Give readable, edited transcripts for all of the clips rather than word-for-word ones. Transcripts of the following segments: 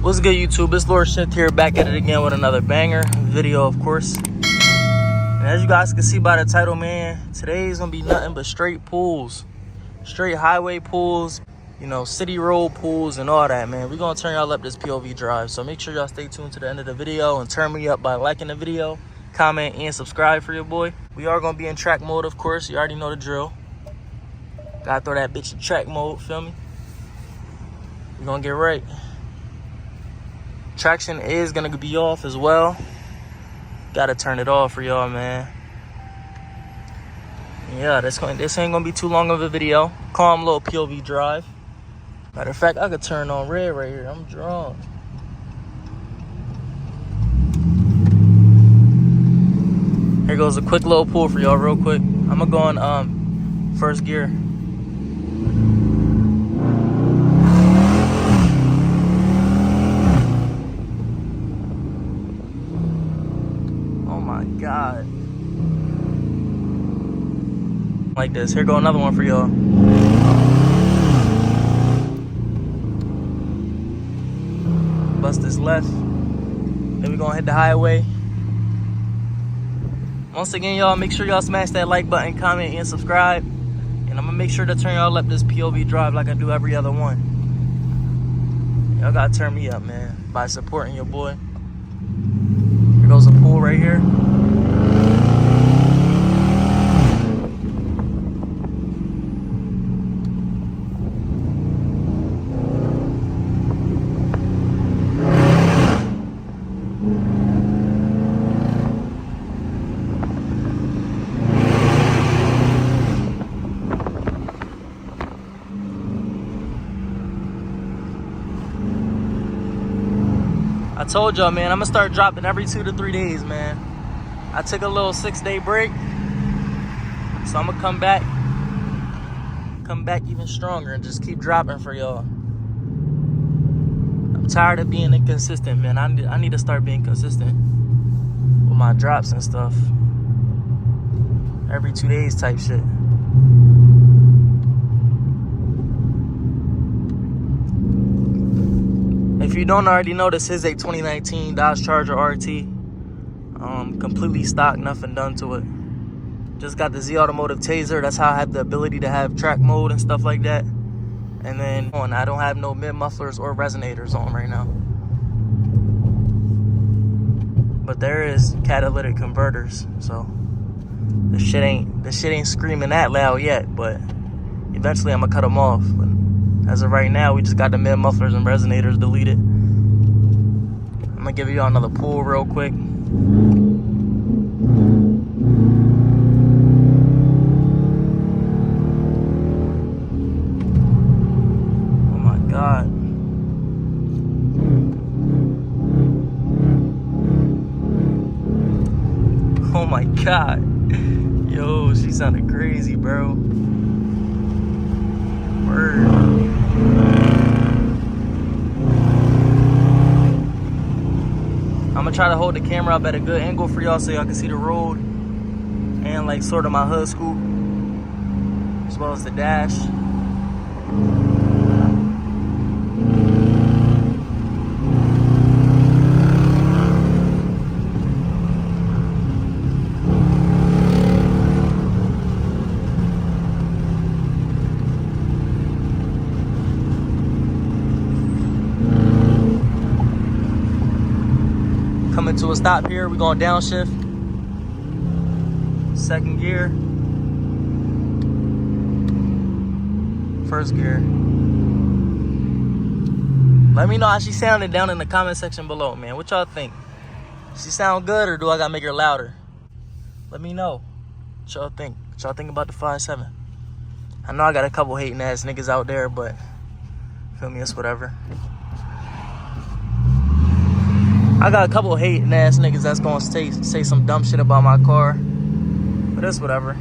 What's good, YouTube? It's lorShift here, back at it again with another banger video, of course. And as you guys can see by the title, man, today's gonna be nothing but straight pools, straight highway pools, you know, city road pools and all that, man. We're gonna turn y'all up this POV drive, so make sure y'all stay tuned to the end of the video and turn me up by liking the video, comment, and subscribe for your boy. We are gonna be in track mode, of course. You already know the drill. Gotta throw that bitch in track mode, feel me? We're gonna get right. Traction is gonna be off as well. Gotta turn it off for y'all, man. Yeah, this ain't gonna be too long of a video. Calm little POV drive. Matter of fact, I could turn on red right here. I'm drunk. Here goes a quick little pull for y'all real quick. I'm gonna go in first gear. God, like this. Here go another one for y'all. Bust this left, then we gonna hit the highway. Once again, y'all, make sure y'all smash that like button, comment, and subscribe. And I'm gonna make sure to turn y'all up this POV drive like I do every other one. Y'all gotta turn me up, man, by supporting your boy. Here goes a pool right here. I told y'all, man, I'm gonna start dropping every 2 to 3 days, man. I took a little 6-day break, so I'm gonna come back even stronger and just keep dropping for y'all. I'm tired of being inconsistent, man. I need to start being consistent with my drops and stuff. Every 2 days type shit. If you don't already know, this is a 2019 Dodge Charger RT. Completely stock, nothing done to it. Just got the Z Automotive Taser. That's how I have the ability to have track mode and stuff like that. And then I don't have no mid mufflers or resonators on right now. But there is catalytic converters, so the shit ain't screaming that loud yet. But eventually I'm gonna cut them off. But as of right now, we just got the mid mufflers and resonators deleted. I'm gonna give you all another pull real quick. Oh my God. Oh my God. Yo, she sounded crazy, bro. Word. I'm gonna try to hold the camera up at a good angle for y'all so y'all can see the road and like sort of my hood scoop as well as the dash. Coming to a stop here, we're going downshift. Second gear. First gear. Let me know how she sounded down in the comment section below, man. What y'all think? Does she sound good or do I gotta make her louder? Let me know. What y'all think? What y'all think about the 5.7? I know I got a couple hating ass niggas out there, but feel me, it's whatever. I got a couple hating ass niggas that's gonna say some dumb shit about my car, but it's whatever.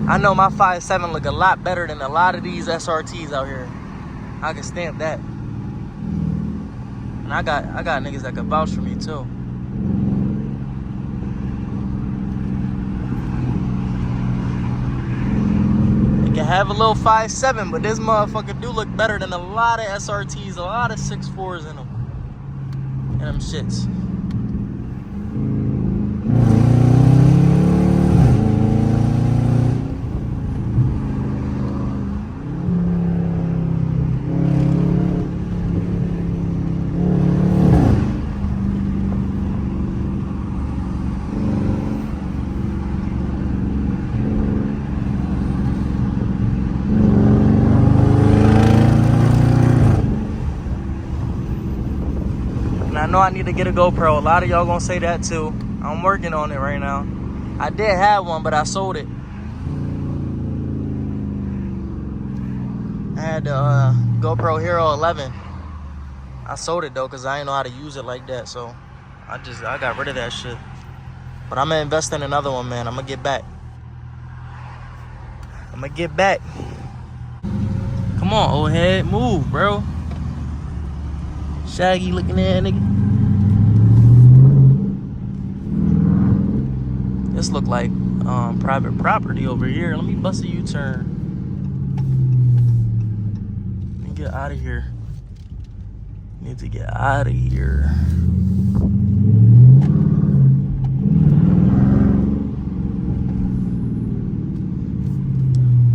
I know my 5.7 look a lot better than a lot of these SRTs out here. I can stamp that. And I got niggas that can vouch for me too. It can have a little 5.7, but this motherfucker do look better than a lot of SRTs, a lot of 6.4s in them. And them shits. I know I need to get a GoPro. A lot of y'all gonna say that too. I'm working on it right now. I did have one, but I sold it. I had the GoPro Hero 11. I sold it though, cause I didn't know how to use it like that. So I got rid of that shit. But I'm gonna invest in another one, man. I'm gonna get back. Come on, old head, move, bro. Shaggy looking at nigga. This look like private property over here. Let me bust a U-turn. Let me get out of here. Need to get out of here.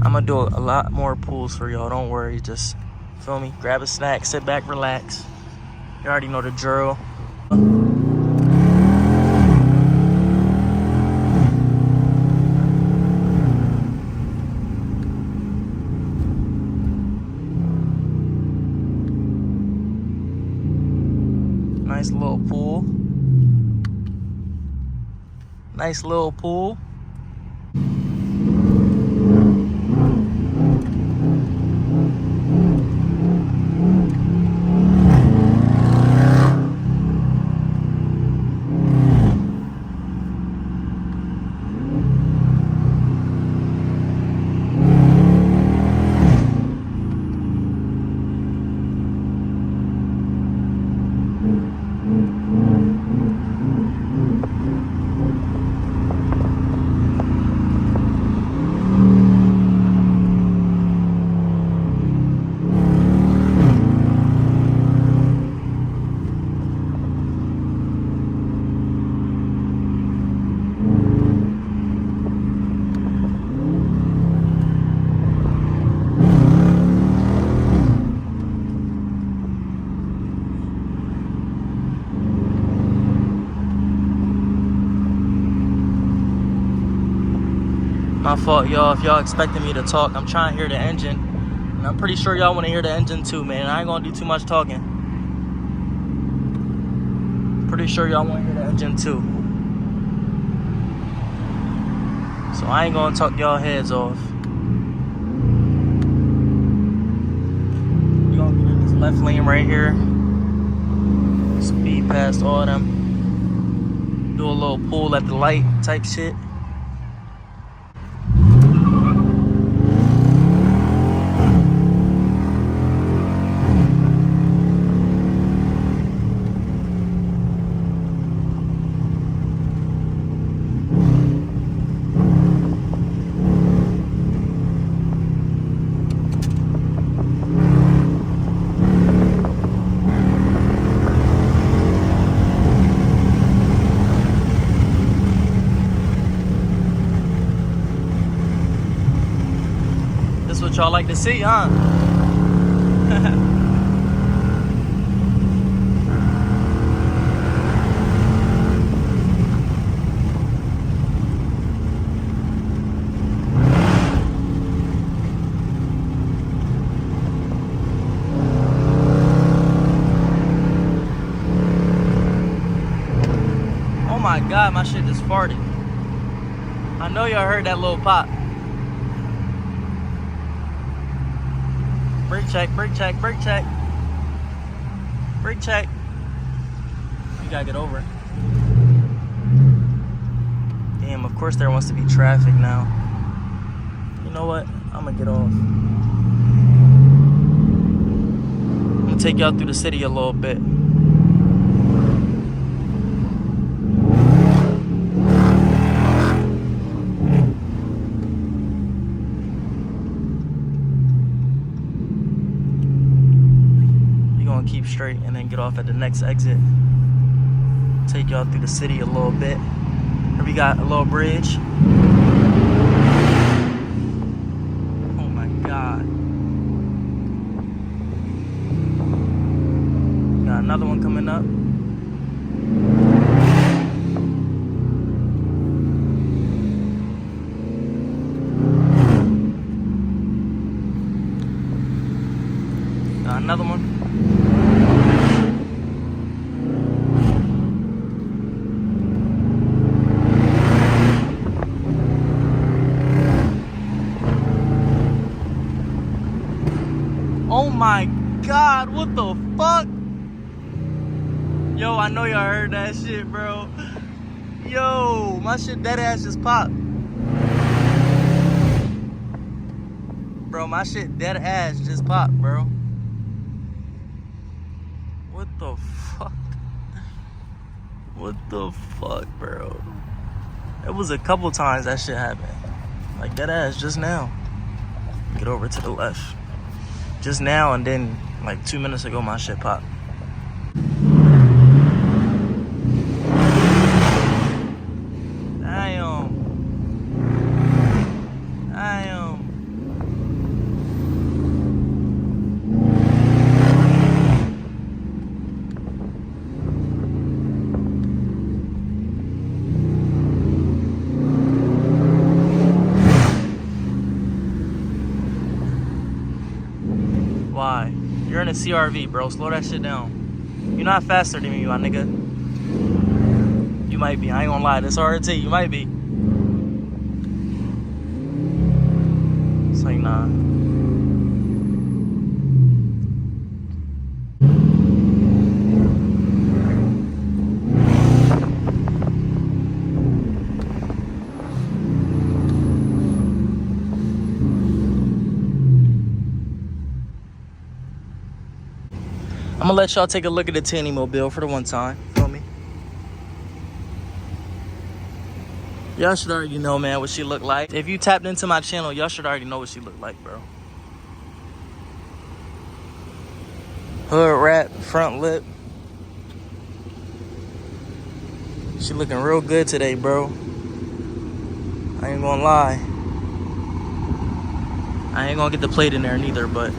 I'm gonna do a lot more pools for y'all. Don't worry. Just feel me. Grab a snack, sit back, relax. You already know the drill. Nice little pool. Nice little pool. My fault, y'all, if y'all expecting me to talk. I'm trying to hear the engine. And I'm pretty sure y'all want to hear the engine too, man. I ain't going to do too much talking. Pretty sure y'all want to hear the engine too. So I ain't going to talk y'all heads off. We going to get in this left lane right here. Speed past all of them. Do a little pull at the light type shit. This what y'all like to see, huh? Oh my God, my shit just farted. I know y'all heard that little pop. Brake check, brake check, brake check. Brake check. You gotta get over. Damn, of course there wants to be traffic now. You know what? I'm gonna get off. I'm gonna take y'all through the city a little bit. keep straight and then get off at the next exit. Take y'all through the city a little bit. Here we got a little bridge. Oh my God. Got another one coming up. Got another one. Oh my God, what the fuck? Yo, I know y'all heard that shit, bro. Yo, my shit dead ass just popped. Bro, my shit dead ass just popped, bro. What the fuck? What the fuck, bro? It was a couple times that shit happened. Like dead ass just now. Get over to the left. Just now, and then like 2 minutes ago my shit popped. Why? You're in a CRV, bro. Slow that shit down. You're not faster than me, my nigga. You might be. I ain't gonna lie. That's hard to tell you. You might be. It's like, nah. I'm gonna let y'all take a look at the Tanny Mobile for the one time. Feel me? Y'all should already know, man, what she look like. If you tapped into my channel, y'all should already know what she look like, bro. Hood wrap, front lip. She looking real good today, bro. I ain't gonna lie. I ain't gonna get the plate in there neither, but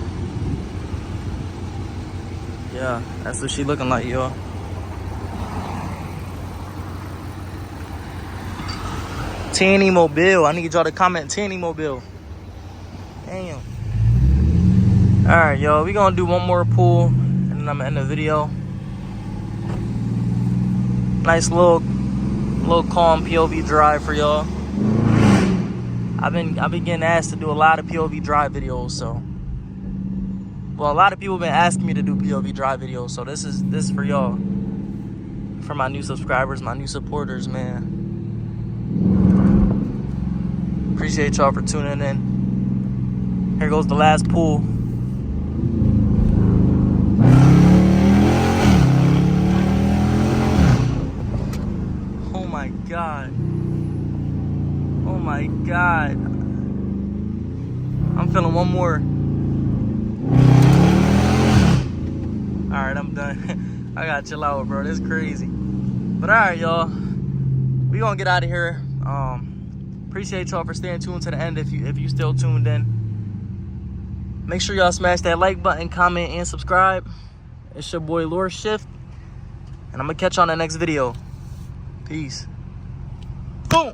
yeah, that's what she looking like, y'all. Tanny Mobile. I need y'all to comment Tanny Mobile. Damn. Alright, y'all. We gonna do one more pull and then I'm gonna end the video. Nice little calm POV drive for y'all. I've been getting asked to do a lot of POV drive videos, so well, a lot of people have been asking me to do POV drive videos, so this is for y'all. For my new subscribers, my new supporters, man. Appreciate y'all for tuning in. Here goes the last pull. Oh my God. Oh my God. I'm feeling one more. Alright, I'm done. I gotta chill out, bro. This is crazy. But alright, y'all. We gonna get out of here. Appreciate y'all for staying tuned to the end if you still tuned in. Make sure y'all smash that like button, comment, and subscribe. It's your boy lorShift. And I'm gonna catch you on the next video. Peace. Boom!